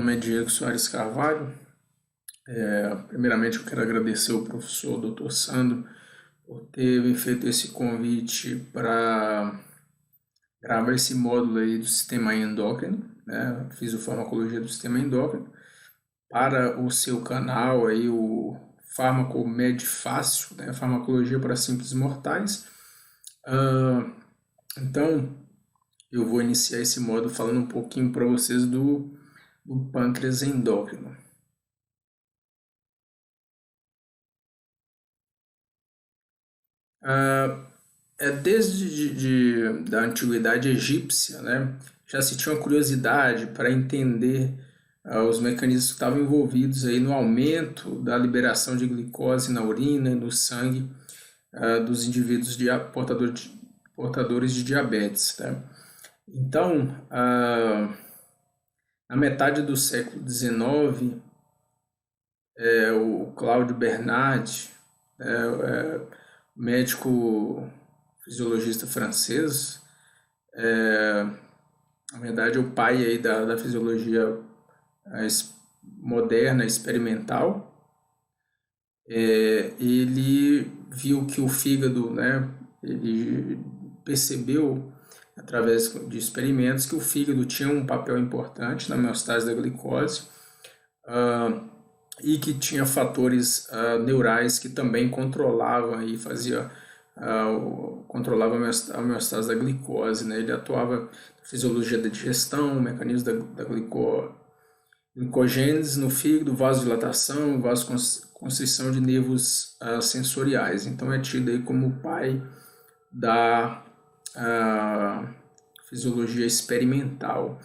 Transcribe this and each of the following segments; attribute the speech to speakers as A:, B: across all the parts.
A: nome é Diego Soares Carvalho. Primeiramente, eu quero agradecer ao professor Dr. Sandro por ter me feito esse convite para gravar esse módulo aí do sistema endócrino, né? Fiz o farmacologia do sistema endócrino para o seu canal aí, o Fármaco Med Fácil, né? Farmacologia para simples mortais. Então, eu vou iniciar esse módulo falando um pouquinho para vocês do pâncreas endócrino. Desde da antiguidade egípcia, né, já se tinha uma curiosidade para entender os mecanismos que estavam envolvidos aí no aumento da liberação de glicose na urina e no sangue dos indivíduos portadores de diabetes, né? Então, na metade do século XIX, o Cláudio Bernard, médico fisiologista francês, na verdade, o pai aí da fisiologia moderna, experimental. Ele viu que o fígado, né, ele percebeu através de experimentos que o fígado tinha um papel importante na homeostase da glicose e que tinha fatores neurais que também controlavam e controlava a homeostase da glicose, né? Ele atuava na fisiologia da digestão, mecanismos da glicogênese no fígado, vasodilatação, vasoconstrição de nervos sensoriais. Então é tido aí como o pai da fisiologia experimental.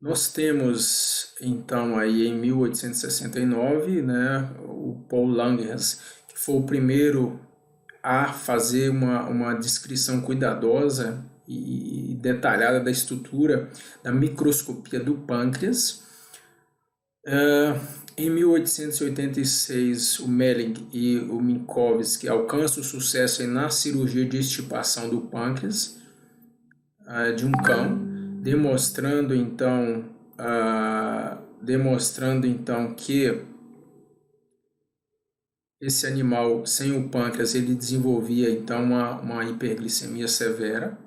A: Nós temos, então, aí em 1869, né, o Paul Langerhans, que foi o primeiro a fazer uma descrição cuidadosa e detalhada da estrutura da microscopia do pâncreas. Em 1886, o Melling e o Minkowski alcançam o sucesso na cirurgia de extirpação do pâncreas de um cão, demonstrando então que esse animal sem o pâncreas ele desenvolvia então uma hiperglicemia severa.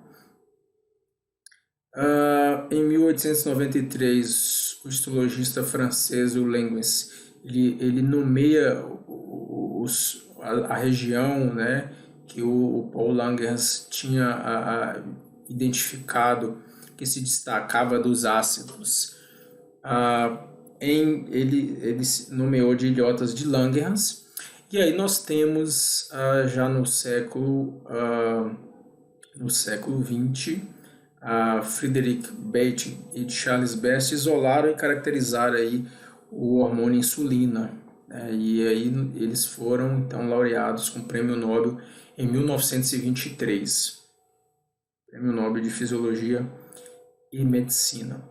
A: Em 1893, o histologista francês, o Languens, ele nomeia a região, né, que o Paul Langerhans tinha identificado que se destacava dos ácidos. Ele nomeou de ilhotas de Langerhans. E aí nós temos já no século XX, Frederick Bate e Charles Best isolaram e caracterizaram aí o hormônio insulina, né? E aí eles foram então laureados com o Prêmio Nobel em 1923, Prêmio Nobel de Fisiologia e Medicina.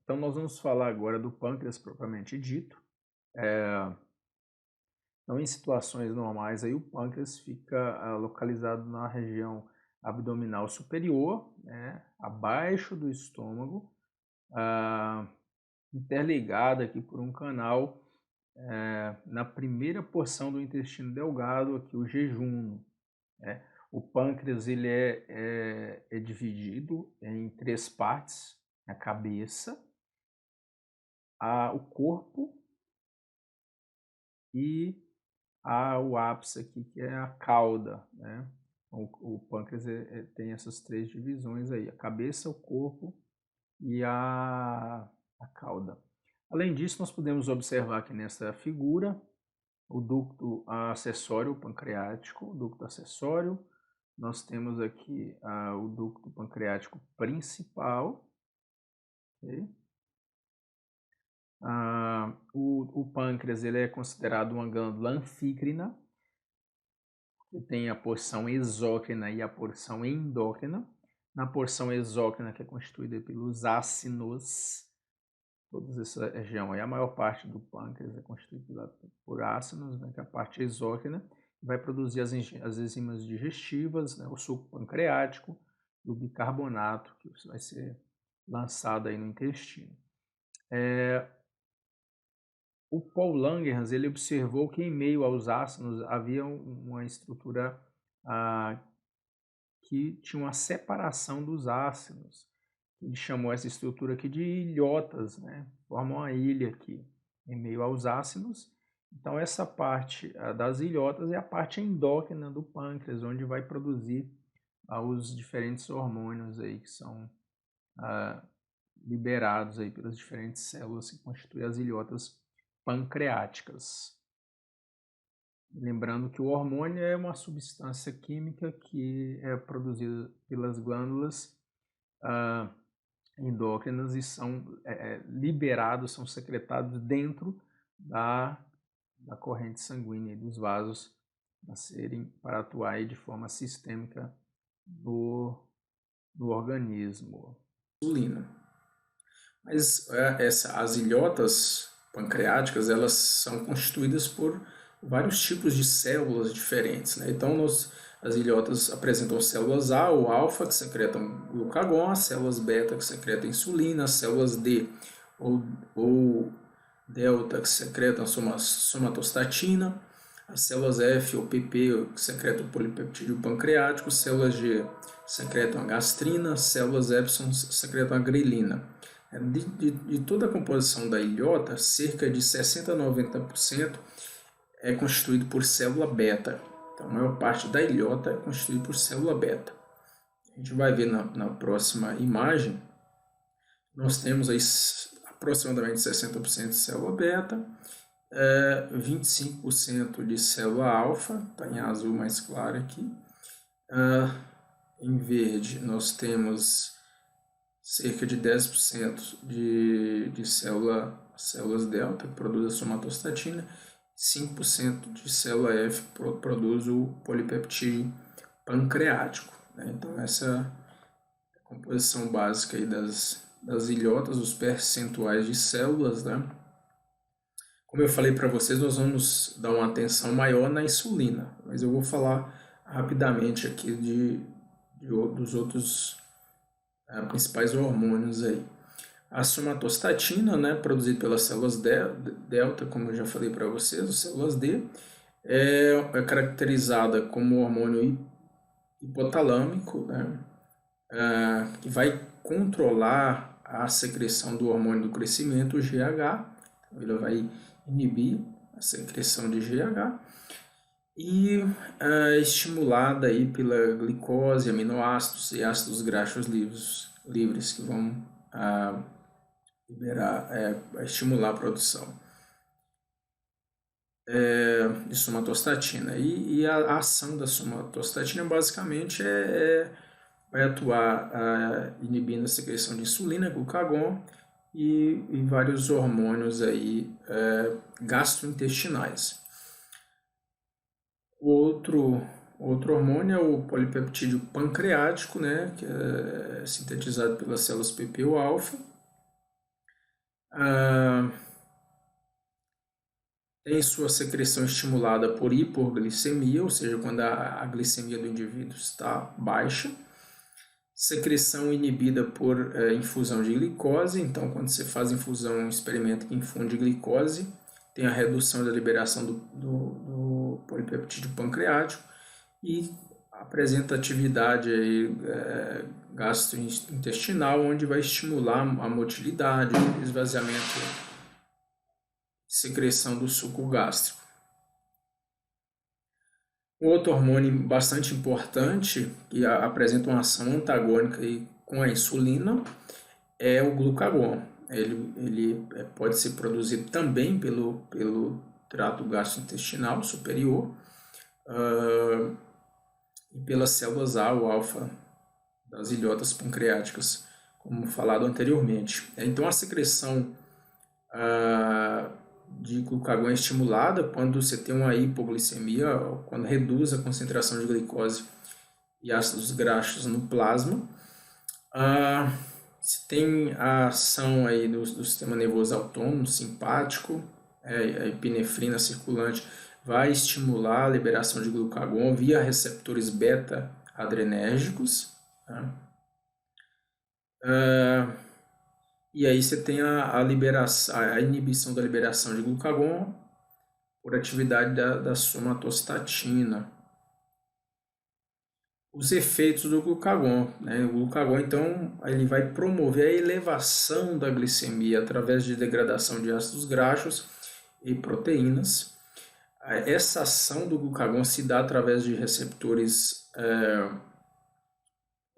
A: Então nós vamos falar agora do pâncreas propriamente dito. Então, em situações normais, aí, o pâncreas fica localizado na região abdominal superior, né, abaixo do estômago, interligado aqui por um canal na primeira porção do intestino delgado, aqui o jejum. Né? O pâncreas ele é dividido em 3 partes: a cabeça, o corpo e o ápice aqui, que é a cauda, né? O pâncreas tem essas 3 divisões aí: a cabeça, o corpo e a cauda. Além disso, nós podemos observar aqui nessa figura o ducto acessório pancreático, o ducto acessório. Nós temos aqui o ducto pancreático principal. Okay? O pâncreas ele é considerado uma glândula anfícrina, que tem a porção exócrina e a porção endócrina. Na porção exócrina, que é constituída pelos ácinos, toda essa região aí, a maior parte do pâncreas é constituída por ácinos, né, que é a parte exócrina, vai produzir as enzimas digestivas, né, o suco pancreático, do bicarbonato, que vai ser lançado aí no intestino. O Paul Langerhans, ele observou que em meio aos ácidos havia uma estrutura que tinha uma separação dos ácidos. Ele chamou essa estrutura aqui de ilhotas, né? Forma uma ilha aqui em meio aos ácidos. Então essa parte das ilhotas é a parte endócrina do pâncreas, onde vai produzir os diferentes hormônios aí que são liberados aí pelas diferentes células que constituem as ilhotas pancreáticas. Lembrando que o hormônio é uma substância química que é produzida pelas glândulas endócrinas e são liberados, são secretados dentro da corrente sanguínea e dos vasos para atuar de forma sistêmica no organismo.
B: Insulina. Mas as ilhotas pancreáticas, elas são constituídas por vários tipos de células diferentes, né? Então, as ilhotas apresentam células A ou alfa, que secretam glucagon, as células beta, que secretam insulina, as células D ou delta, que secretam somatostatina, as células F ou PP, que secretam polipeptídeo pancreático, células G secretam a gastrina, células epsilon secretam a grelina. De toda a composição da ilhota, cerca de 60 a 90% é constituído por célula beta. Então, a maior parte da ilhota é constituída por célula beta. A gente vai ver na próxima imagem. Nós temos aí aproximadamente 60% de célula beta, 25% de célula alfa, está em azul mais claro aqui. Em verde, nós temos cerca de 10% de células delta, que produz a somatostatina, 5% de célula F produz o polipeptídeo pancreático, né? Então, essa é a composição básica aí das ilhotas, os percentuais de células, né? Como eu falei para vocês, nós vamos dar uma atenção maior na insulina, mas eu vou falar rapidamente aqui dos outros principais hormônios aí. A somatostatina, né, produzida pelas células delta, como eu já falei para vocês, as células D, é caracterizada como hormônio hipotalâmico, né, que vai controlar a secreção do hormônio do crescimento, o GH. Então, ele vai inibir a secreção de GH e estimulada aí pela glicose, aminoácidos e ácidos graxos livres que vão estimular a produção de somatostatina. E a ação da somatostatina basicamente vai atuar inibindo a secreção de insulina, glucagon e vários hormônios aí, gastrointestinais. Outro hormônio é o polipeptídeo pancreático, né, que é sintetizado pelas células PP ou alfa. Tem sua secreção estimulada por hipoglicemia, ou seja, quando a glicemia do indivíduo está baixa. Secreção inibida por infusão de glicose, então quando você faz infusão, um experimento que infunde glicose, tem a redução da liberação do polipeptídeo pancreático e apresenta atividade aí, gastrointestinal, onde vai estimular a motilidade, o esvaziamento e secreção do suco gástrico. Outro hormônio bastante importante, que apresenta uma ação antagônica aí com a insulina, é o glucagon. Ele pode ser produzido também pelo trato gastrointestinal superior e pelas células A ou alfa das ilhotas pancreáticas, como falado anteriormente. Então, a secreção de glucagon é estimulada quando você tem uma hipoglicemia, quando reduz a concentração de glicose e ácidos graxos no plasma. Se tem a ação aí do sistema nervoso autônomo, simpático, a epinefrina circulante vai estimular a liberação de glucagon via receptores beta-adrenérgicos. Tá? E aí você tem a liberação, a inibição da liberação de glucagon por atividade da somatostatina. Os efeitos do glucagon, né? O glucagon, então, ele vai promover a elevação da glicemia através de degradação de ácidos graxos e proteínas. Essa ação do glucagon se dá através de receptores,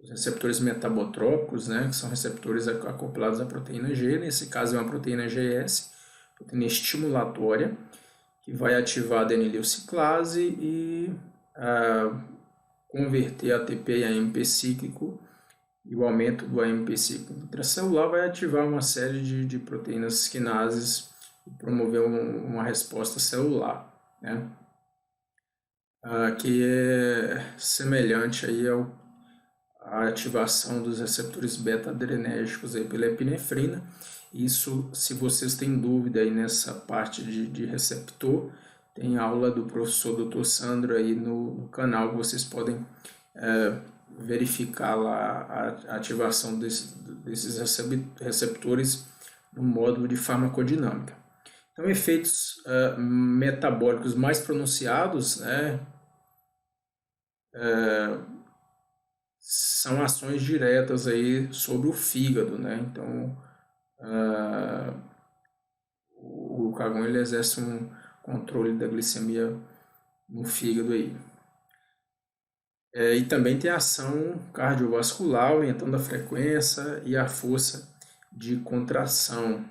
B: os receptores metabotrópicos, né? Que são receptores acoplados à proteína G. Nesse caso é uma proteína GS, proteína estimulatória, que vai ativar a adenileuciclase e converter ATP em AMP cíclico, e o aumento do AMP cíclico intracelular vai ativar uma série de proteínas quinases e promover uma resposta celular, né? Que é semelhante aí à ativação dos receptores beta-adrenérgicos aí pela epinefrina. Isso, se vocês têm dúvida aí nessa parte de receptor, tem aula do professor Dr. Sandro aí no canal, que vocês podem verificar lá a ativação desses receptores no módulo de farmacodinâmica. Então, efeitos metabólicos mais pronunciados, né, são ações diretas aí sobre o fígado, né? Então, o glucagon ele exerce um controle da glicemia no fígado aí. E também tem ação cardiovascular, aumentando a frequência e a força de contração.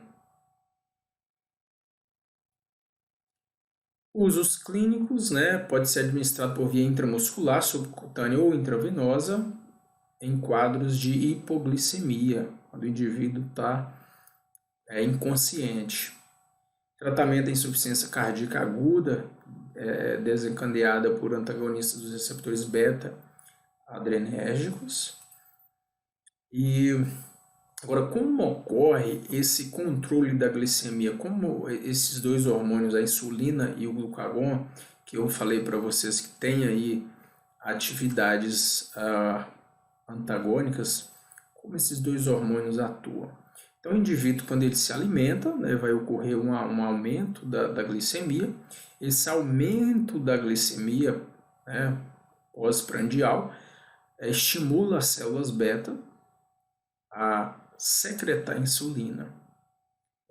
B: Usos clínicos, né? Pode ser administrado por via intramuscular, subcutânea ou intravenosa, em quadros de hipoglicemia, quando o indivíduo está inconsciente. Tratamento da insuficiência cardíaca aguda, desencadeada por antagonistas dos receptores beta-adrenérgicos. E agora, como ocorre esse controle da glicemia? Como esses dois hormônios, a insulina e o glucagon, que eu falei para vocês que tem aí atividades antagônicas, como esses dois hormônios atuam? Então, o indivíduo, quando ele se alimenta, né, vai ocorrer um aumento da glicemia. Esse aumento da glicemia, né, pós-prandial, estimula as células beta a secretar insulina.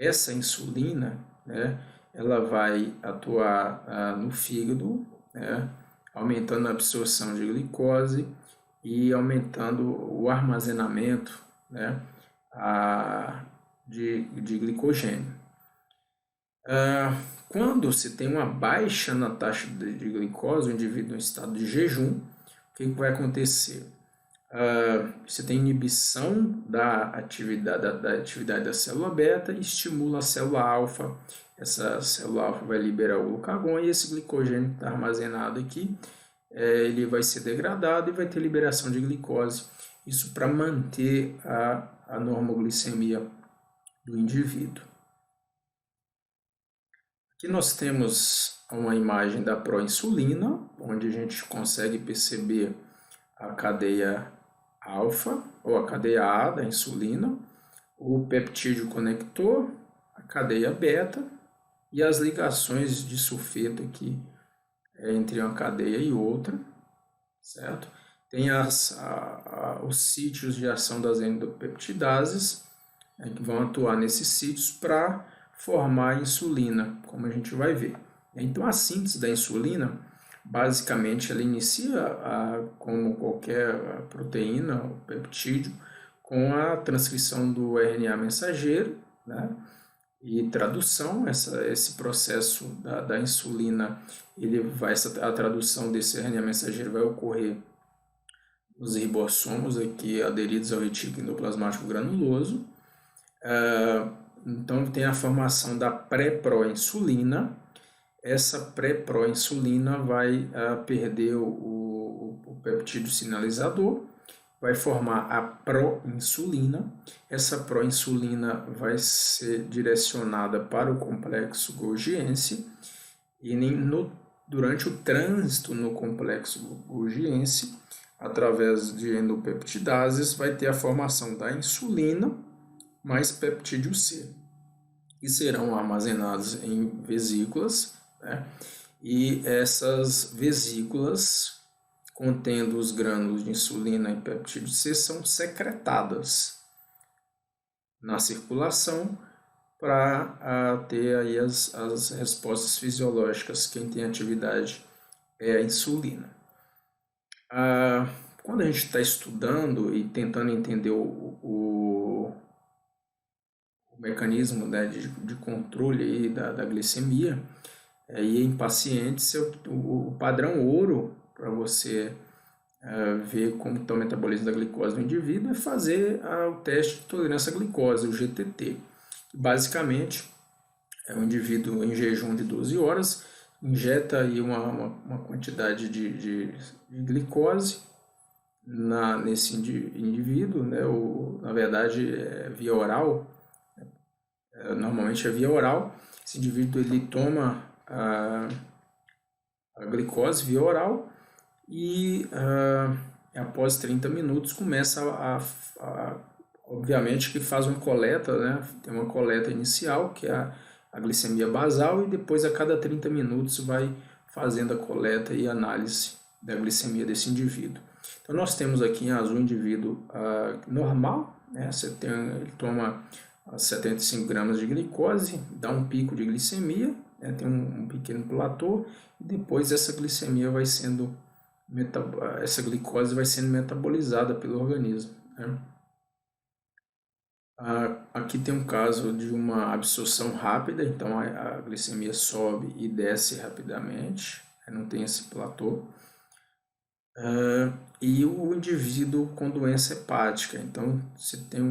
B: Essa insulina, né, ela vai atuar no fígado, né, aumentando a absorção de glicose e aumentando o armazenamento, né, de glicogênio. Quando se tem uma baixa na taxa de glicose, o indivíduo em estado de jejum, o que vai acontecer? Você tem inibição da atividade da célula beta, estimula a célula alfa. Essa célula alfa vai liberar o glucagon e esse glicogênio que está armazenado aqui, ele vai ser degradado e vai ter liberação de glicose. Isso para manter a normoglicemia do indivíduo. Aqui nós temos uma imagem da proinsulina, onde a gente consegue perceber a cadeia alfa, ou a cadeia A da insulina, o peptídeo conector, a cadeia beta e as ligações de sulfeto aqui entre uma cadeia e outra, certo? Tem os sítios de ação das endopeptidases, que vão atuar nesses sítios para formar a insulina, como a gente vai ver. Então, a síntese da insulina, basicamente, ela inicia, como qualquer proteína, o peptídeo, com a transcrição do RNA mensageiro, né? E tradução. Esse processo da insulina, a tradução desse RNA mensageiro vai ocorrer nos ribossomos aqui aderidos ao retículo endoplasmático granuloso. Então tem a formação da pré-proinsulina. Essa pré-proinsulina vai perder o peptídeo sinalizador, vai formar a proinsulina. Essa proinsulina vai ser direcionada para o complexo Golgiense e durante o trânsito no complexo Golgiense, através de endopeptidases, vai ter a formação da insulina mais peptídeo C, que serão armazenados em vesículas, né? E essas vesículas, contendo os grânulos de insulina e peptídeo C, são secretadas na circulação para ter aí as respostas fisiológicas. Quem tem atividade é a insulina. Quando a gente está estudando e tentando entender o mecanismo, né, de controle aí da glicemia, e em pacientes, o padrão ouro para você ver como está o metabolismo da glicose do indivíduo é fazer o teste de tolerância à glicose, o GTT. Basicamente, é um indivíduo em jejum de 12 horas, injeta aí uma quantidade de glicose nesse indivíduo, né? Na verdade, via oral, normalmente é via oral. Esse indivíduo ele toma a glicose via oral e após 30 minutos começa obviamente que faz uma coleta, né? Tem uma coleta inicial, que é a glicemia basal, e depois a cada 30 minutos vai fazendo a coleta e análise da glicemia desse indivíduo. Então nós temos aqui em azul o indivíduo normal, né? Ele toma 75 gramas de glicose, dá um pico de glicemia, né? Tem um pequeno platô, e depois essa glicemia vai sendo essa glicose vai sendo metabolizada pelo organismo, né? Aqui tem um caso de uma absorção rápida, então a glicemia sobe e desce rapidamente, não tem esse platô. E o indivíduo com doença hepática, então você tem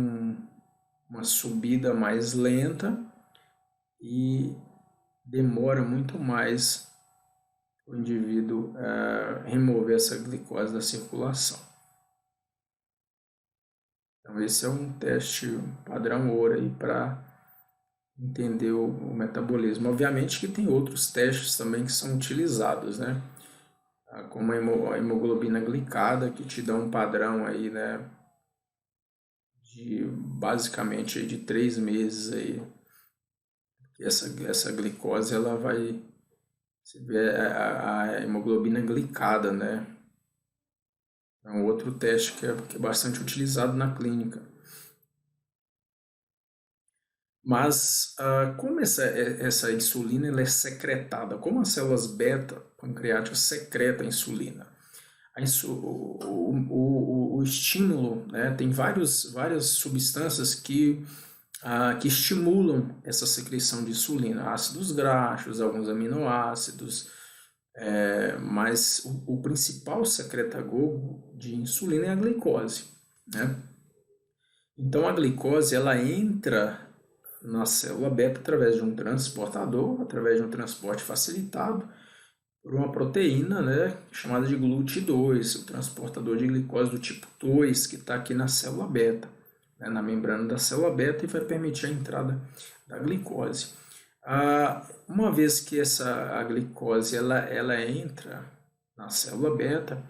B: uma subida mais lenta e demora muito mais o indivíduo remover essa glicose da circulação. Então esse é um teste padrão ouro aí para entender o metabolismo. Obviamente que tem outros testes também que são utilizados, né? Como a hemoglobina glicada, que te dá um padrão aí, né? Basicamente de 3 meses aí. Essa glicose ela vai... Você vê a hemoglobina glicada, né? É um outro teste que é bastante utilizado na clínica. Mas como essa insulina ela é secretada? Como as células beta pancreáticas secretam a insulina? O estímulo, né, tem várias substâncias que estimulam essa secreção de insulina. Ácidos graxos, alguns aminoácidos, mas o principal secretagogo de insulina é a glicose, né? Então a glicose ela entra na célula beta através de um transportador, através de um transporte facilitado por uma proteína, né, chamada de GLUT2, o transportador de glicose do tipo 2, que está aqui na célula beta, né, na membrana da célula beta, e vai permitir a entrada da glicose. Uma vez que a glicose ela entra na célula beta,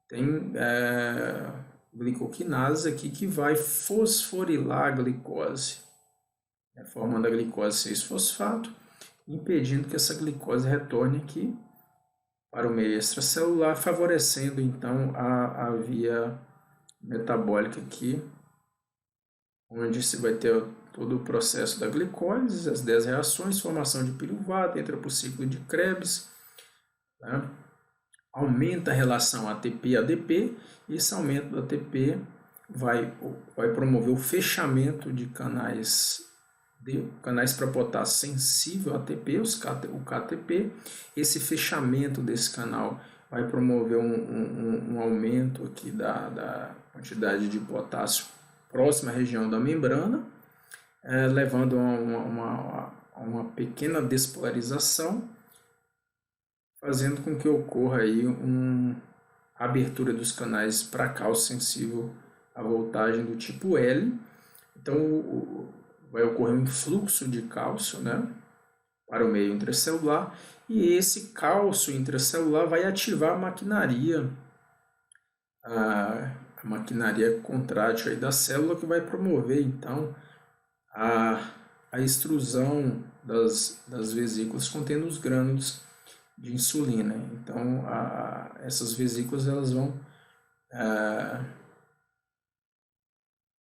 B: tem glicoquinase aqui que vai fosforilar a glicose, né, formando a glicose 6-fosfato, impedindo que essa glicose retorne aqui para o meio extracelular, favorecendo então a via metabólica aqui, onde se vai ter todo o processo da glicólise, as 10 reações, formação de piruvato, entra para o ciclo de Krebs, né? Aumenta a relação ATP-ADP, e esse aumento do ATP vai promover o fechamento de canais para potássio sensível ao ATP, o KTP. Esse fechamento desse canal vai promover um aumento aqui da quantidade de potássio próxima à região da membrana, levando a uma pequena despolarização, fazendo com que ocorra aí a abertura dos canais para cálcio sensível à voltagem do tipo L. Então vai ocorrer um influxo de cálcio, né, para o meio intracelular, e esse cálcio intracelular vai ativar a maquinaria a maquinaria contrátil aí da célula, que vai promover então a extrusão das vesículas contendo os grânulos de insulina. Então, essas vesículas elas vão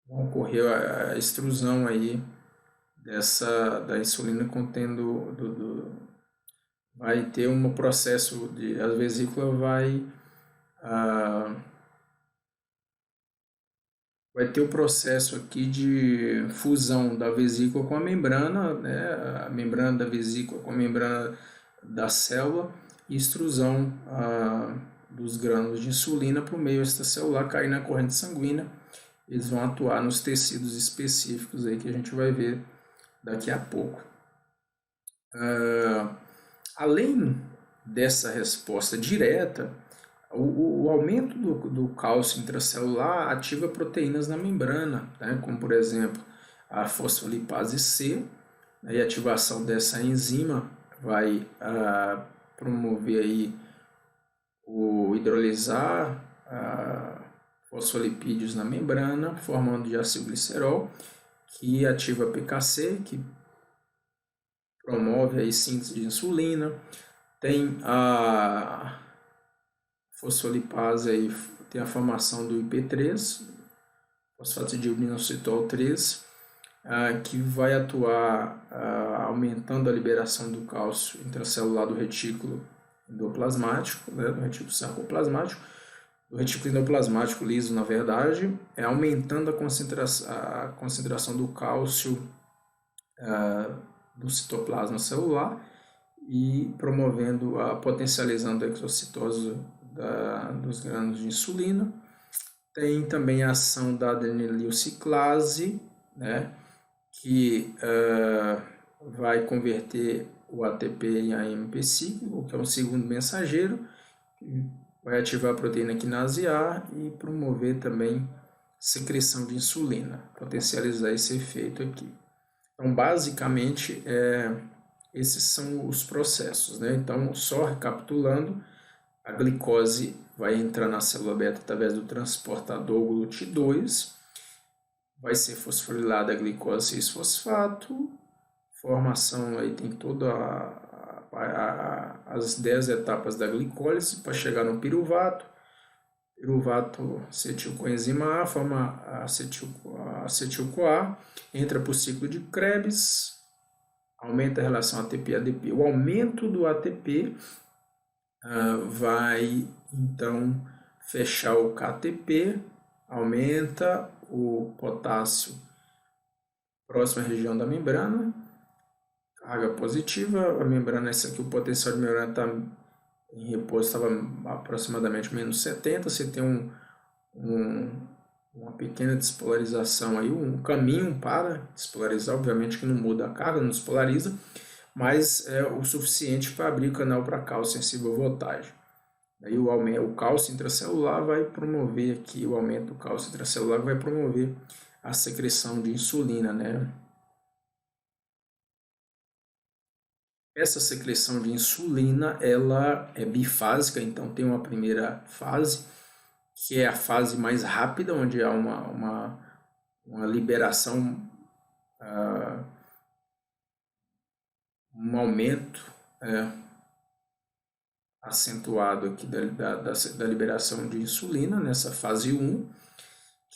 B: ocorrer a extrusão aí da insulina contendo vai ter um processo de a vesícula vai ter o processo aqui de fusão da vesícula com a membrana, né, a membrana da vesícula com a membrana da célula, e extrusão dos grânulos de insulina para o meio extracelular, cair na corrente sanguínea. Eles vão atuar nos tecidos específicos aí que a gente vai ver daqui a pouco. Além dessa resposta direta, o aumento do cálcio intracelular ativa proteínas na membrana, né, como por exemplo a fosfolipase C, né, e a ativação dessa enzima vai promover aí o hidrolisar fosfolipídios na membrana, formando diacilglicerol, que ativa a PKC, que promove a síntese de insulina. Tem a fosfolipase aí, tem a formação do IP3, fosfatidilinositol 3, que vai atuar aumentando a liberação do cálcio intracelular do retículo endoplasmático, né, do retículo sarcoplasmático, do retículo endoplasmático liso, na verdade, aumentando a concentração do cálcio do citoplasma celular e promovendo potencializando a exocitose dos grânulos de insulina. Tem também a ação da adenililciclase, né, que vai converter o ATP em AMP cíclico, que é um segundo mensageiro, que vai ativar a proteína quinase A e promover também secreção de insulina, potencializar esse efeito aqui. Então, basicamente, esses são os processos, né? Então, só recapitulando, a glicose vai entrar na célula beta através do transportador GLUT2, vai ser fosforilada a glicose 6-fosfato, formação aí tem toda as 10 etapas da glicólise para chegar no piruvato. Piruvato acetilcoenzima A, forma acetil-CoA, entra para o ciclo de Krebs, aumenta a relação ATP-ADP. O aumento do ATP vai então fechar o KTP, aumenta o potássio próximo à região da membrana, carga positiva, a membrana, essa aqui, o potencial de membrana está em repouso, estava aproximadamente menos 70, você tem uma pequena despolarização aí, um caminho para despolarizar, obviamente que não muda a carga, não despolariza, mas é o suficiente para abrir o canal para cálcio sensível à voltagem. Aí o cálcio intracelular vai promover aqui, o aumento do cálcio intracelular vai promover a secreção de insulina, né? Essa secreção de insulina, ela é bifásica, então tem uma primeira fase, que é a fase mais rápida, onde há uma liberação, um aumento acentuado aqui da liberação de insulina, nessa fase 1,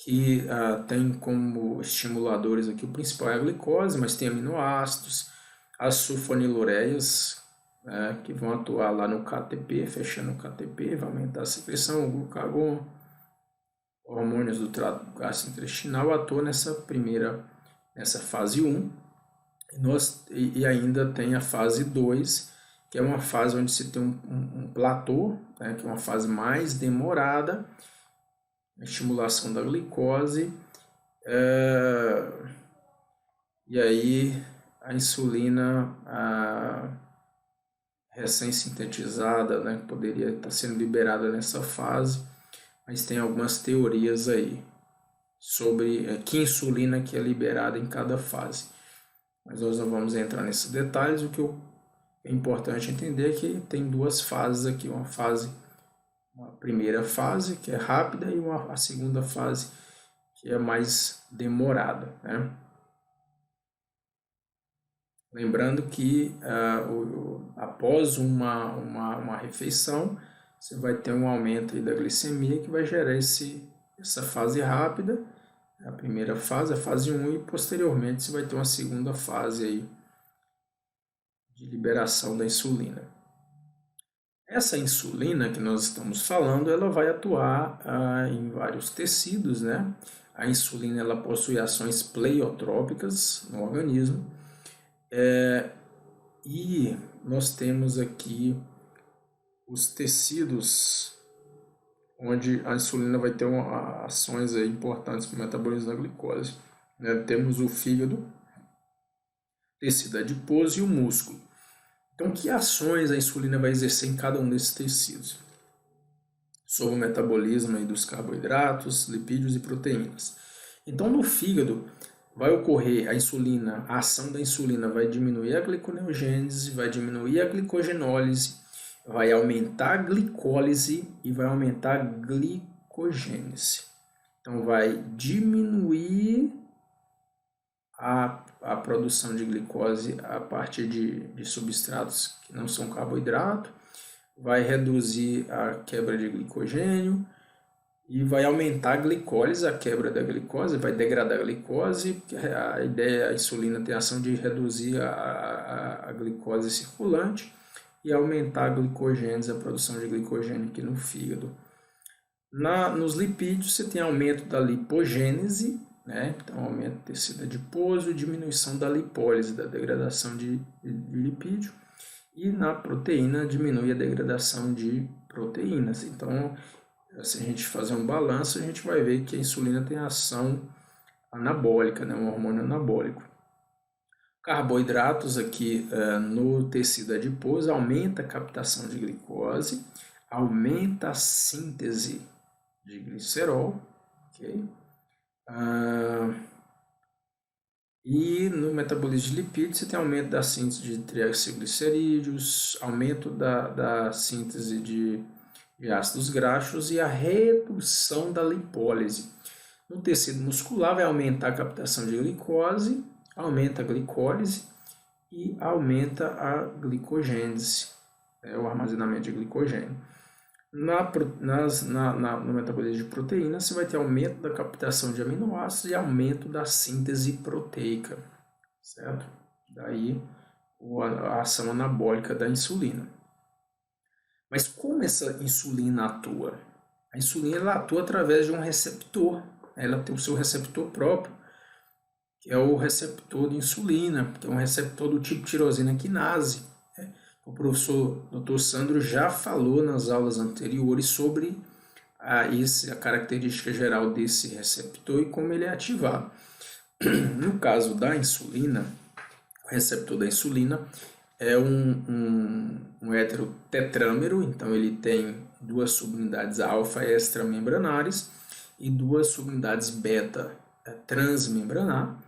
B: que tem como estimuladores aqui, o principal é a glicose, mas tem aminoácidos, as sulfonilureias, que vão atuar lá no KTP, fechando o KTP, vai aumentar a secreção, o glucagon, hormônios do trato gastrointestinal atuam nessa fase 1, e ainda tem a fase 2, que é uma fase onde se tem um platô, né, que é uma fase mais demorada, a estimulação da glicose, e aí a insulina recém-sintetizada, né, poderia estar sendo liberada nessa fase, mas tem algumas teorias aí sobre que insulina que é liberada em cada fase. Mas nós não vamos entrar nesses detalhes, o que é importante entender é que tem duas fases aqui, uma fase uma primeira fase, que é rápida, e a segunda fase, que é mais demorada, né? Lembrando que após uma refeição, você vai ter um aumento aí da glicemia que vai gerar essa fase rápida, a primeira fase, a fase 1, e posteriormente você vai ter uma segunda fase aí de liberação da insulina. Essa insulina que nós estamos falando, ela vai atuar em vários tecidos, né? A insulina ela possui ações pleiotrópicas no organismo, e nós temos aqui os tecidos onde a insulina vai ter ações aí importantes para o metabolismo da glicose, né? Temos o fígado, tecido adiposo e o músculo. Então, que ações a insulina vai exercer em cada um desses tecidos? Sobre o metabolismo aí dos carboidratos, lipídios e proteínas. Então, no fígado vai ocorrer a ação da insulina vai diminuir a gliconeogênese, vai diminuir a glicogenólise, vai aumentar a glicólise e vai aumentar a glicogênese. Então, vai diminuir a produção de glicose a partir de substratos que não são carboidrato, vai reduzir a quebra de glicogênio e vai aumentar a glicólise, a quebra da glicose, vai degradar a glicose, porque a ideia, a insulina tem a ação de reduzir a glicose circulante e aumentar a glicogênese, a produção de glicogênio aqui no fígado. Nos lipídios você tem aumento da lipogênese, né? Então aumento do tecido adiposo, diminuição da lipólise, da degradação de lipídio, e na proteína diminui a degradação de proteínas. Então, se a gente fazer um balanço, a gente vai ver que a insulina tem ação anabólica, né? Um hormônio anabólico. Carboidratos aqui no tecido adiposo aumenta a captação de glicose, aumenta a síntese de glicerol, ok? E no metabolismo de lipídios você tem aumento da síntese de triacilglicerídeos, aumento da síntese de ácidos graxos e a redução da lipólise. No tecido muscular vai aumentar a captação de glicose, aumenta a glicólise e aumenta a glicogênese, o armazenamento de glicogênio. No metabolismo de proteína, você vai ter aumento da captação de aminoácidos e aumento da síntese proteica, certo? Daí a ação anabólica da insulina. Mas como essa insulina atua? A insulina ela atua através de um receptor, ela tem o seu receptor próprio, que é o receptor de insulina, que é um receptor do tipo tirosina quinase. O professor Dr. Sandro já falou nas aulas anteriores sobre a característica geral desse receptor e como ele é ativado. No caso da insulina, o receptor da insulina é um heterotetrâmero, então ele tem duas subunidades alfa extramembranares e duas subunidades beta transmembranar.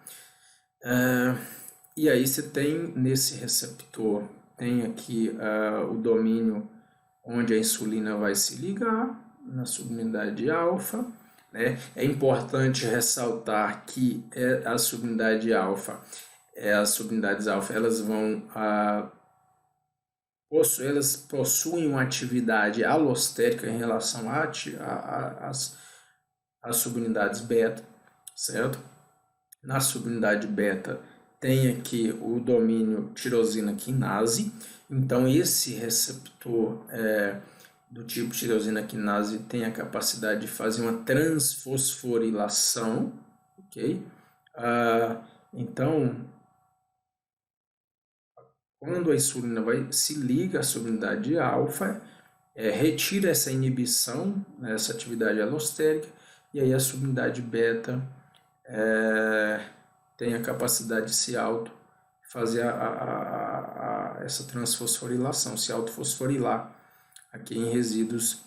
B: E aí você tem nesse receptor, tem aqui o domínio onde a insulina vai se ligar, na subunidade alfa, né? É importante ressaltar que a subunidade alfa, as subunidades alfa, elas possuem uma atividade alostérica em relação às subunidades beta, certo? Na subunidade beta tem aqui o domínio tirosina quinase, então esse receptor do tipo tirosina quinase tem a capacidade de fazer uma transfosforilação, ok? Então, quando a insulina se liga à subunidade alfa, retira essa inibição, essa atividade alostérica, e aí a subunidade beta tem a capacidade de se fazer essa transfosforilação, se autofosforilar aqui em resíduos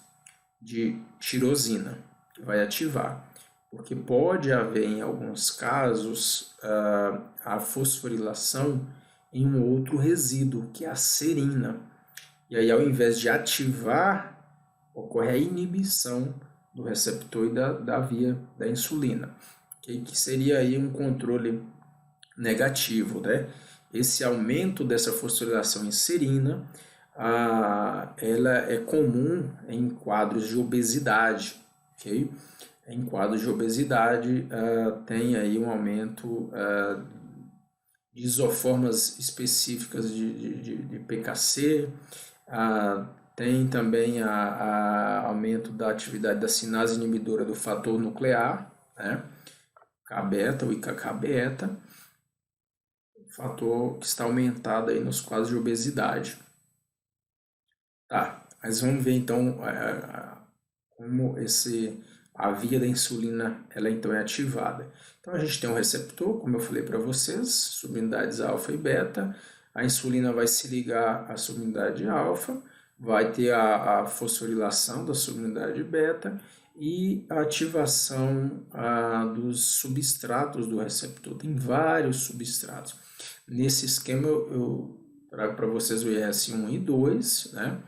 B: de tirosina, que vai ativar. Porque pode haver, em alguns casos, a fosforilação em um outro resíduo, que é a serina. E aí, ao invés de ativar ocorre a inibição do receptor e da via da insulina, okay? Que seria aí um controle negativo, né? Esse aumento dessa fosforilação em serina, ela é comum em quadros de obesidade, ok? Em quadros de obesidade tem aí um aumento de isoformas específicas de PKC, tem também aumento da atividade da sinase inibidora do fator nuclear, né? K-beta, o IKK-beta, fator que está aumentado aí nos quadros de obesidade. Tá, mas vamos ver então como a via da insulina ela então é ativada. Então a gente tem um receptor, como eu falei para vocês, subunidades alfa e beta. A insulina vai se ligar à subunidade alfa, vai ter a fosforilação da subunidade beta e a ativação dos substratos do receptor. Tem vários substratos. Nesse esquema eu trago para vocês o IRS1 e 2, né?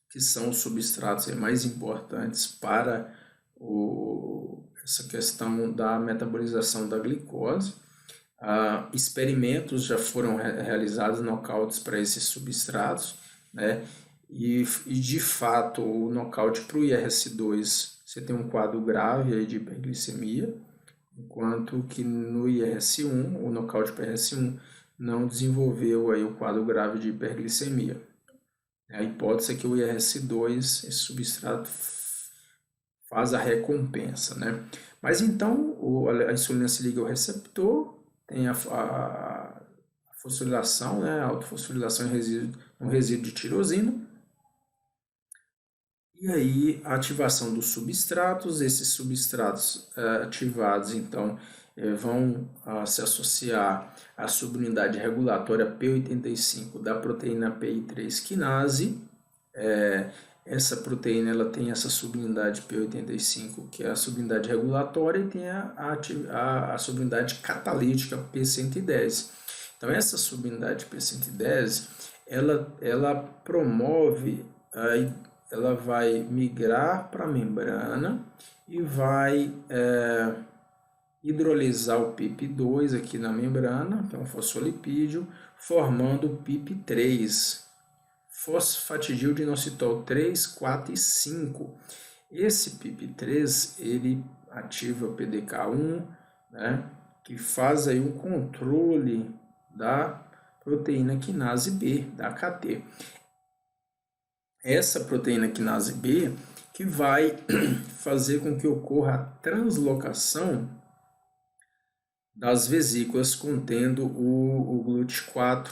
B: Que são os substratos mais importantes para essa questão da metabolização da glicose. Experimentos já foram realizados, nocautes para esses substratos, né? E de fato o nocaute para o IRS2 você tem um quadro grave aí de hiperglicemia, enquanto que no IRS1, o nocaute para IRS1 não desenvolveu aí o quadro grave de hiperglicemia. A hipótese é que o IRS2, esse substrato, faz a recompensa, né? Mas então a insulina se liga ao receptor, tem a fosforilação, né? A autofosforilação no resíduo de tirosina. E aí a ativação dos substratos, esses substratos ativados então vão se associar à subunidade regulatória P85 da proteína PI3 quinase. Essa proteína ela tem essa subunidade P85, que é a subunidade regulatória, e tem a subunidade catalítica P110. Então essa subunidade P110 ela promove ela vai migrar para a membrana e vai hidrolisar o PIP2 aqui na membrana, que é um fosfolipídio, formando o PIP3, fosfatidildinositol 3, 4 e 5. Esse PIP3 ele ativa o PDK1, né, que faz aí um controle da proteína quinase B, da AKT. Essa proteína quinase B que vai fazer com que ocorra a translocação das vesículas contendo o GLUT4,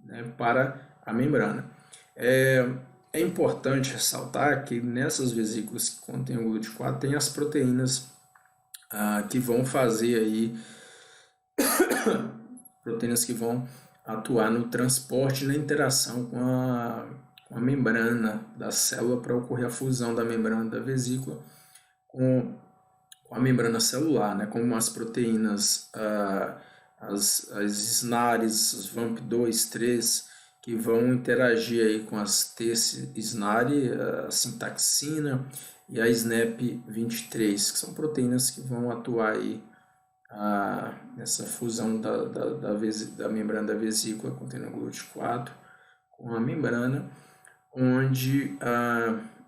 B: né, para a membrana. É importante ressaltar que nessas vesículas que contêm o GLUT4 tem as proteínas que vão fazer aí proteínas que vão atuar no transporte e na interação com a membrana da célula para ocorrer a fusão da membrana da vesícula com a membrana celular, né? Como as proteínas, as SNARs, as VAMP2, 3, que vão interagir aí com as T-SNARI, a sintaxina e a SNAP23, que são proteínas que vão atuar aí nessa fusão da membrana da vesícula contendo GLUT4 com a membrana, onde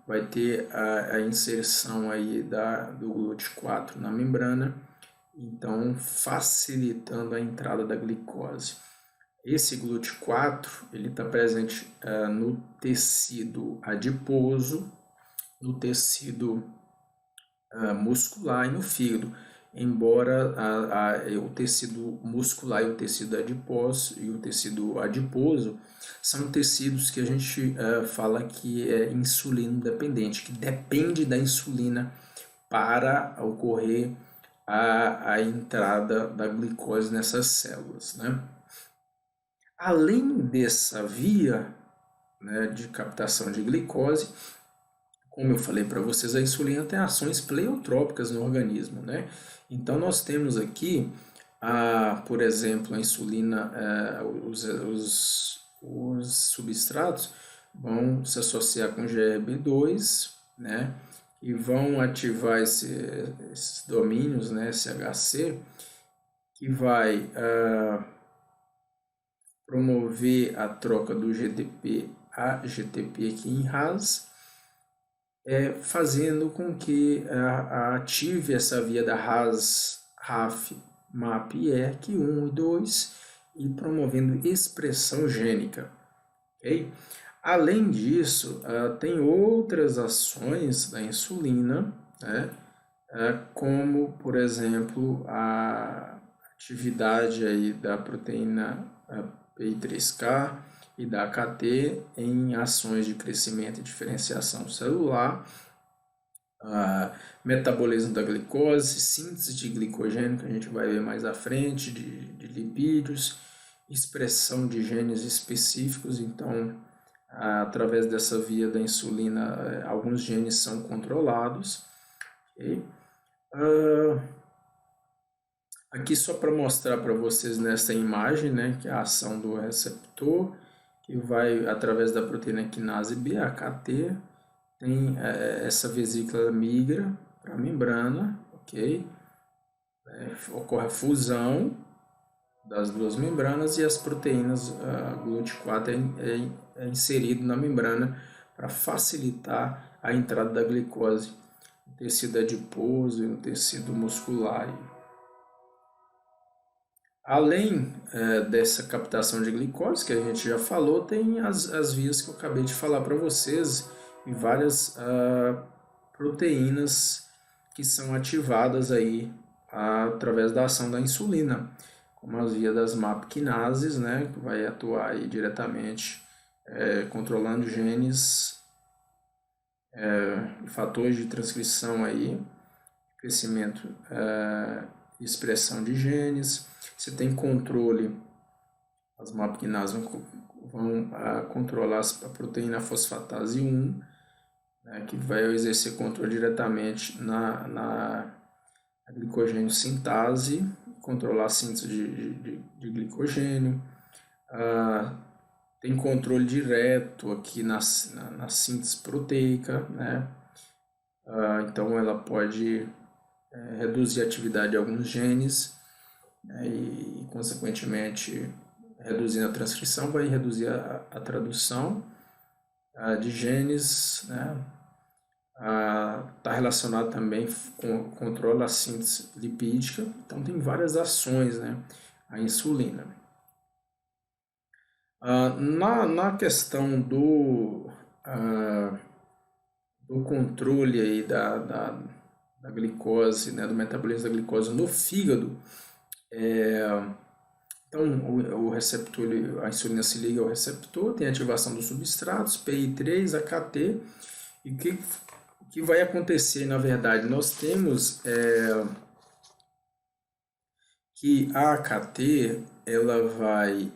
B: vai ter a inserção aí do GLUT4 na membrana, então facilitando a entrada da glicose. Esse GLUT4 ele está presente no tecido adiposo, no tecido muscular e no fígado, embora o tecido muscular e o tecido adiposo são tecidos que a gente fala que é insulino dependente, que depende da insulina para ocorrer a entrada da glicose nessas células, né? Além dessa via, né, de captação de glicose, como eu falei para vocês, a insulina tem ações pleiotrópicas no organismo, né? Então nós temos aqui, por exemplo, a insulina, os substratos vão se associar com GRB2, né? E vão ativar esses domínios, né? SHC, que vai promover a troca do GTP a GTP aqui em RAS, fazendo com que ative essa via da RAS, RAF, MAP e ERK 1 e 2 e promovendo expressão gênica. Okay? Além disso, tem outras ações da insulina, né? Como, por exemplo, a atividade aí da proteína PI3K e da AKT em ações de crescimento e diferenciação celular, metabolismo da glicose, síntese de glicogênio, que a gente vai ver mais à frente, de lipídios, expressão de genes específicos. Então, através dessa via da insulina, alguns genes são controlados. Okay? Aqui só para mostrar para vocês nessa imagem, né, que é a ação do receptor, que vai através da proteína quinase B, a KT, tem essa vesícula migra para a membrana, ok? Ocorre a fusão das duas membranas e as proteínas GLUT4 é inserido na membrana para facilitar a entrada da glicose no tecido adiposo e no tecido muscular. Além dessa captação de glicose, que a gente já falou, tem as vias que eu acabei de falar para vocês e várias proteínas que são ativadas aí através da ação da insulina, como as vias das MAP quinases, né, que vai atuar aí diretamente controlando genes, fatores de transcrição aí, crescimento e expressão de genes. Você tem controle, as MAP quinases vão controlar a proteína fosfatase 1, né, que vai exercer controle diretamente na glicogênio sintase, controlar a síntese de glicogênio. Tem controle direto aqui na síntese proteica, né? Então ela pode reduzir a atividade de alguns genes, né, e consequentemente reduzindo a transcrição vai reduzir a tradução de genes, né? Está relacionado também com o controle da síntese lipídica. Então tem várias ações, né, a insulina. Na questão do controle aí da glicose, né, do metabolismo da glicose no fígado, então o receptor, a insulina se liga ao receptor, tem ativação dos substratos, PI3, AKT, e o que vai acontecer, na verdade, nós temos que a AKT ela vai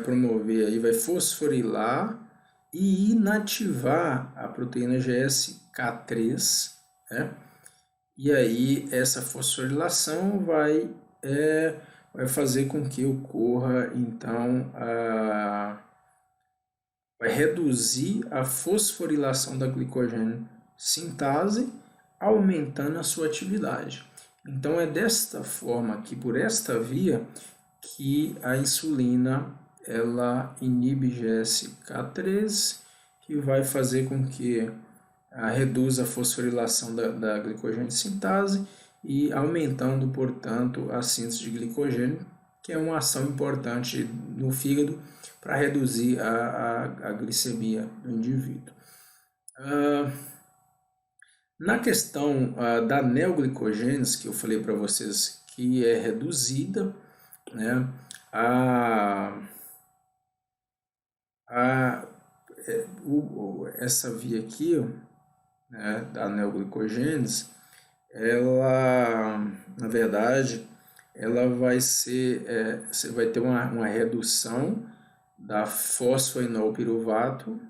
B: promover, aí vai fosforilar e inativar a proteína GSK3, né? E aí essa fosforilação vai fazer com que ocorra, então, vai reduzir a fosforilação da glicogênio sintase, aumentando a sua atividade. Então é desta forma aqui, por esta via, que a insulina ela inibe GSK3, que vai fazer com que reduza a fosforilação da glicogênio sintase e aumentando, portanto, a síntese de glicogênio, que é uma ação importante no fígado para reduzir a glicemia do indivíduo. Na questão da neoglicogênese, que eu falei para vocês que é reduzida, né, essa via aqui, né, da neoglicogênese, ela, na verdade, ela vai você vai ter uma redução da fosfoenolpiruvato,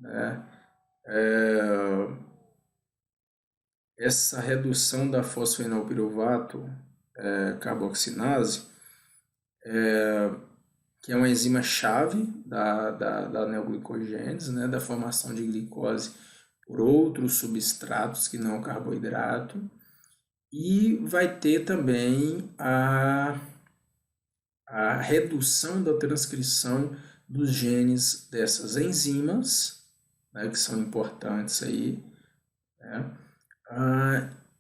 B: né? Essa redução da fosfoenolpiruvato carboxinase que é uma enzima-chave da neoglicogênese, né, da formação de glicose por outros substratos que não carboidrato. E vai ter também a redução da transcrição dos genes dessas enzimas, né, que são importantes aí, né?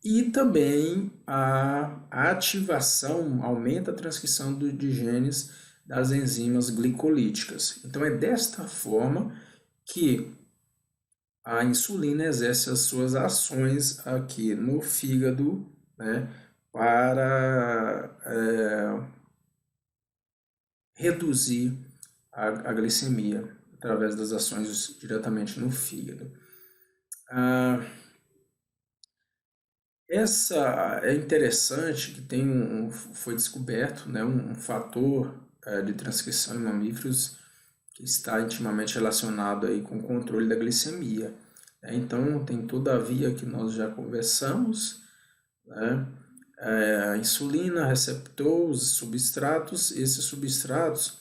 B: E também a ativação, aumenta a transcrição de genes das enzimas glicolíticas. Então é desta forma que a insulina exerce as suas ações aqui no fígado, né, para reduzir a glicemia através das ações diretamente no fígado. Essa é interessante que foi descoberto, né, um fator de transcrição em mamíferos que está intimamente relacionado aí com o controle da glicemia. Então, tem toda a via que nós já conversamos, né? A insulina, receptor, os substratos. Esses substratos,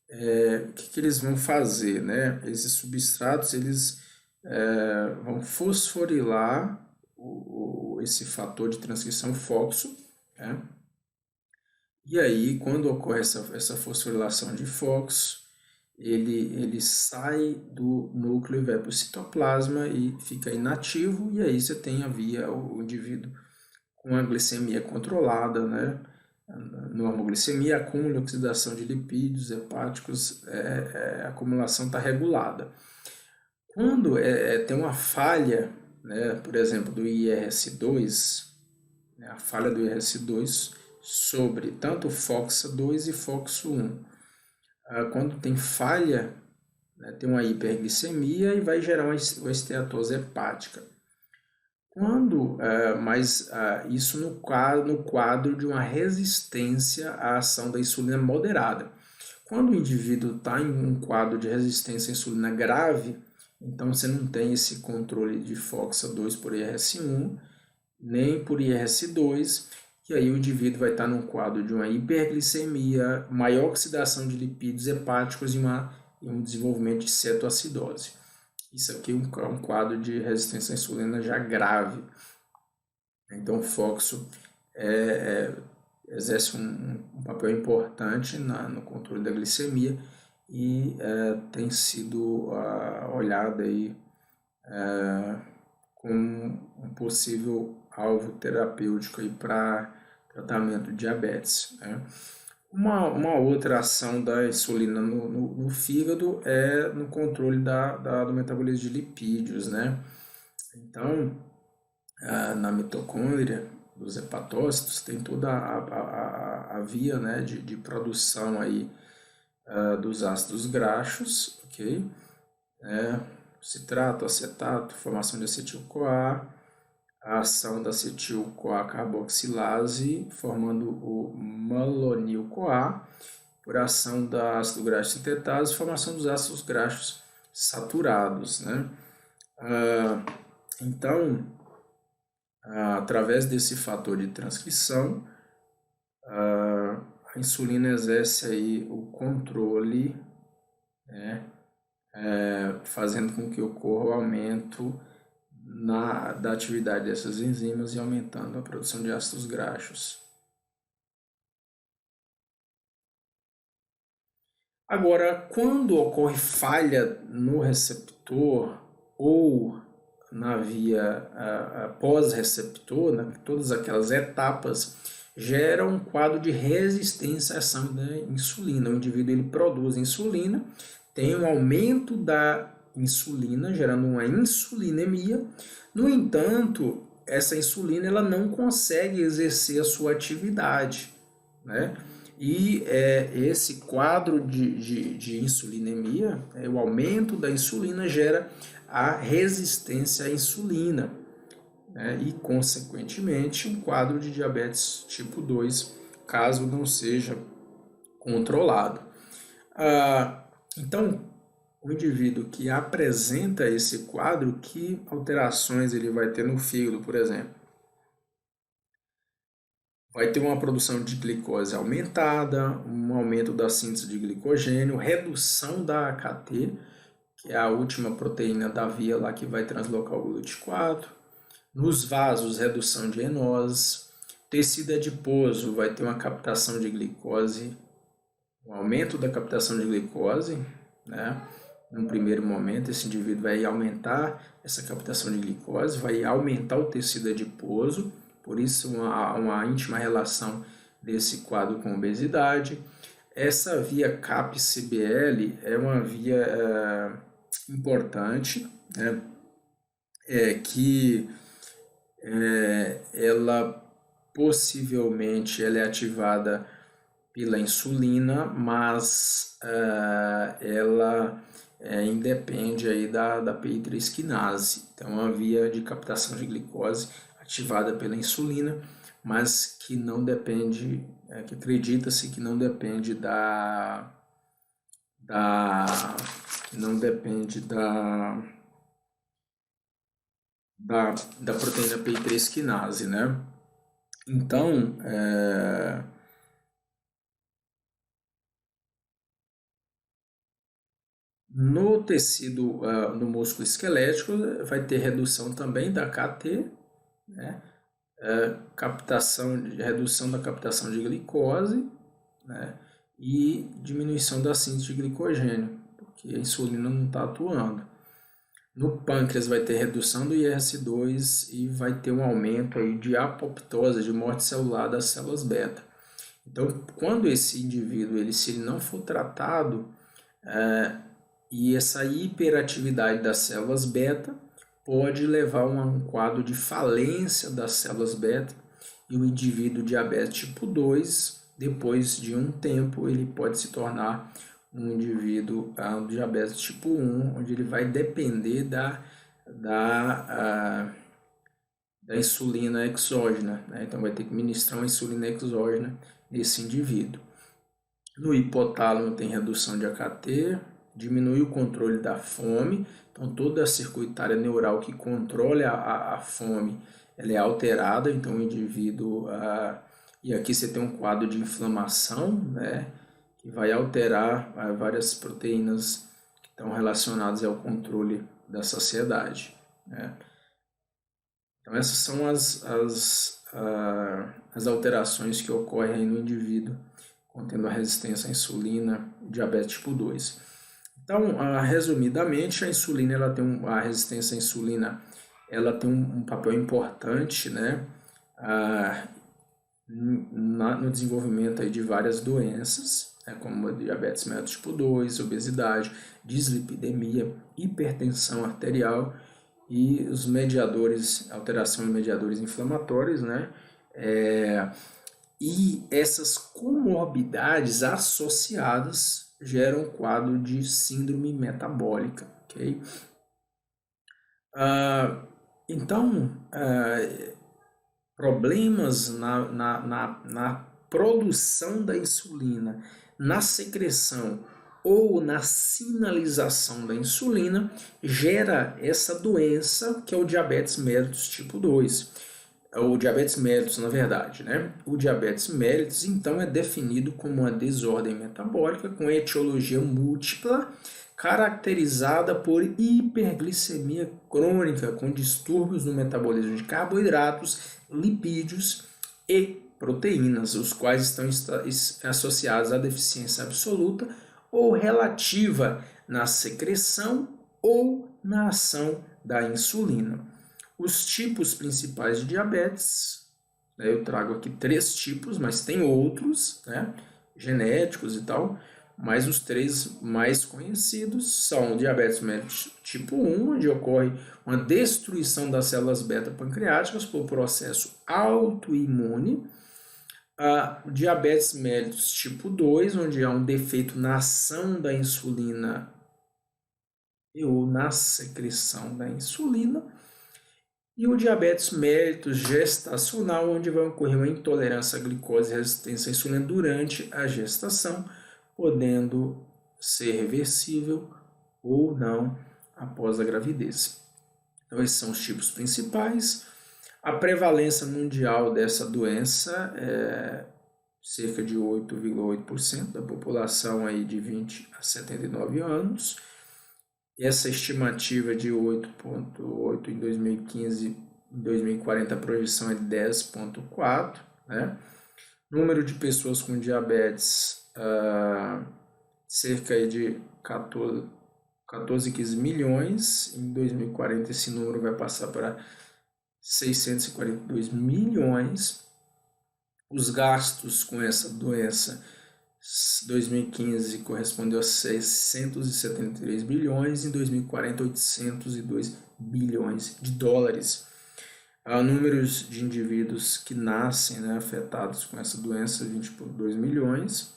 B: o que eles vão fazer, né? Esses substratos, eles vão fosforilar esse fator de transcrição FOXO, né? E aí, quando ocorre essa fosforilação de FOXO, ele sai do núcleo e vai para o citoplasma e fica inativo, e aí você tem o indivíduo com a glicemia controlada, né? Normoglicemia, acúmulo e oxidação de lipídios hepáticos, a acumulação está regulada. Quando tem uma falha, né, por exemplo, do IRS2, né, a falha do IRS2 sobre tanto FOXA2 e FOXO1, quando tem falha, né, tem uma hiperglicemia e vai gerar uma esteatose hepática. Isso no quadro de uma resistência à ação da insulina moderada. Quando o indivíduo está em um quadro de resistência à insulina grave, então você não tem esse controle de FOXA2 por IRS1, nem por IRS2, e aí o indivíduo vai estar num quadro de uma hiperglicemia, maior oxidação de lipídios hepáticos e um desenvolvimento de cetoacidose. Isso aqui é um quadro de resistência à insulina já grave. Então o FOXO exerce um papel importante no controle da glicemia e tem sido olhado aí como um possível alvo terapêutico para tratamento de diabetes, né? Uma outra ação da insulina no fígado é no controle do metabolismo de lipídios, né? Então, na mitocôndria dos hepatócitos tem toda a via, né, de produção aí dos ácidos graxos, ok? Citrato, acetato, formação de acetil-CoA, a ação da acetil-CoA carboxilase, formando o malonil-CoA, por ação da ácido graxo sintetase, formação dos ácidos graxos saturados, né? Então, através desse fator de transcrição, a insulina exerce aí o controle, né? Fazendo com que ocorra o aumento da atividade dessas enzimas e aumentando a produção de ácidos graxos. Agora, quando ocorre falha no receptor ou na via pós-receptor, né, todas aquelas etapas geram um quadro de resistência à ação da insulina. O indivíduo ele produz insulina, tem um aumento da insulina, gerando uma insulinemia. No entanto, essa insulina ela não consegue exercer a sua atividade, né? E esse quadro de insulinemia, o aumento da insulina gera a resistência à insulina, né? E, consequentemente, um quadro de diabetes tipo 2, caso não seja controlado. Então, o indivíduo que apresenta esse quadro, que alterações ele vai ter no fígado, por exemplo? vai ter uma produção de glicose aumentada, um aumento da síntese de glicogênio, redução da AKT, que é a última proteína da via lá que vai translocar o GLUT4. Nos vasos, redução de enoses. Tecido adiposo vai ter uma captação de glicose, um aumento da captação de glicose, né? No primeiro momento, esse indivíduo vai aumentar essa captação de glicose, vai aumentar o tecido adiposo, por isso uma íntima relação desse quadro com obesidade. Essa via CAP-CBL é uma via importante, né? Ela possivelmente ela é ativada pela insulina, mas ela independe aí da PI3 quinase. Então, é uma via de captação de glicose ativada pela insulina, mas que não depende, que acredita-se que não depende não depende da proteína PI3 quinase, né? Então, no tecido, no músculo esquelético, vai ter redução também da KT, né? Redução da captação de glicose, né? E diminuição da síntese de glicogênio, porque a insulina não está atuando. No pâncreas vai ter redução do IRS2 e vai ter um aumento aí de apoptose, de morte celular das células beta. Então, quando esse indivíduo, se ele não for tratado, e essa hiperatividade das células beta pode levar a um quadro de falência das células beta e o indivíduo diabetes tipo 2, depois de um tempo, ele pode se tornar um indivíduo diabetes tipo 1, onde ele vai depender da insulina exógena, né? Então vai ter que ministrar uma insulina exógena nesse indivíduo. No hipotálamo tem redução de AKT, diminui o controle da fome, então toda a circuitária neural que controle a fome ela é alterada, então o indivíduo, e aqui você tem um quadro de inflamação, né, que vai alterar várias proteínas que estão relacionadas ao controle da saciedade, né. Então essas são as alterações que ocorrem no indivíduo contendo a resistência à insulina, diabetes tipo 2. Então, resumidamente, a insulina, a resistência à insulina, ela tem um papel importante, né, no desenvolvimento aí de várias doenças, né, como diabetes mellitus tipo 2, obesidade, dislipidemia, hipertensão arterial e os mediadores, alteração em mediadores inflamatórios, né, e essas comorbidades associadas geram um quadro de síndrome metabólica, ok? Então, problemas na produção da insulina, na secreção ou na sinalização da insulina gera essa doença que é o diabetes mellitus tipo 2. O diabetes mellitus, na verdade, né? O diabetes mellitus, então, é definido como uma desordem metabólica com etiologia múltipla, caracterizada por hiperglicemia crônica, com distúrbios no metabolismo de carboidratos, lipídios e proteínas, os quais estão associados à deficiência absoluta ou relativa na secreção ou na ação da insulina. Os tipos principais de diabetes, né, eu trago aqui 3 tipos, mas tem outros, né, genéticos e tal, mas os 3 mais conhecidos são o diabetes mellitus tipo 1, onde ocorre uma destruição das células beta pancreáticas por processo autoimune, o diabetes mellitus tipo 2, onde há um defeito na ação da insulina ou na secreção da insulina, e o diabetes mellitus gestacional, onde vai ocorrer uma intolerância à glicose e resistência à insulina durante a gestação, podendo ser reversível ou não após a gravidez. Então, esses são os tipos principais. A prevalência mundial dessa doença é cerca de 8,8% da população aí de 20 a 79 anos. Essa estimativa de 8,8 em 2015, em 2040 a projeção é de 10,4, né? Número de pessoas com diabetes, cerca de 14, 15 milhões. Em 2040 esse número vai passar para 642 milhões. Os gastos com essa doença, 2015 correspondeu a 673 bilhões, em 2040 802 bilhões de dólares. Há números de indivíduos que nascem, né, afetados com essa doença, 22 milhões.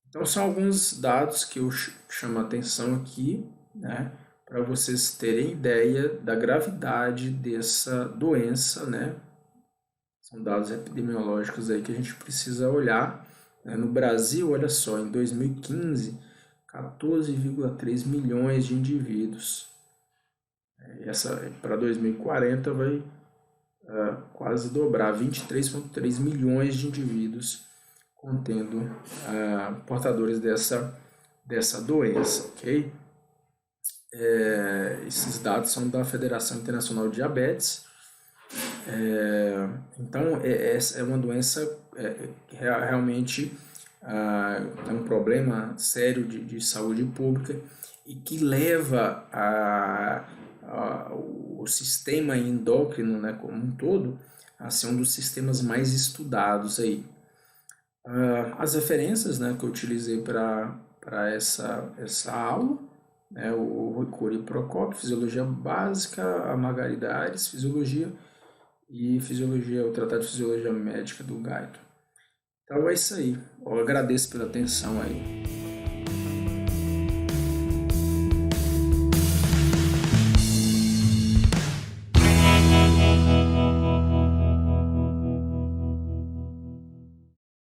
B: Então são alguns dados que eu chamo a atenção aqui, né, para vocês terem ideia da gravidade dessa doença, né? São dados epidemiológicos aí que a gente precisa olhar, né? No Brasil, olha só, em 2015, 14,3 milhões de indivíduos. Essa para 2040 vai quase dobrar, 23,3 milhões de indivíduos contendo portadores dessa doença, ok? Esses dados são da Federação Internacional de Diabetes. Então, essa é uma doença realmente é um problema sério de saúde pública e que leva o sistema endócrino, né, como um todo a ser um dos sistemas mais estudados aí. As referências, né, que eu utilizei para essa aula, né, o Ricuri e Procopio, Fisiologia Básica, a Margarida Aires, Fisiologia, e Fisiologia, o Tratado de Fisiologia Médica do Gaito. Então é isso aí. Eu agradeço pela atenção aí.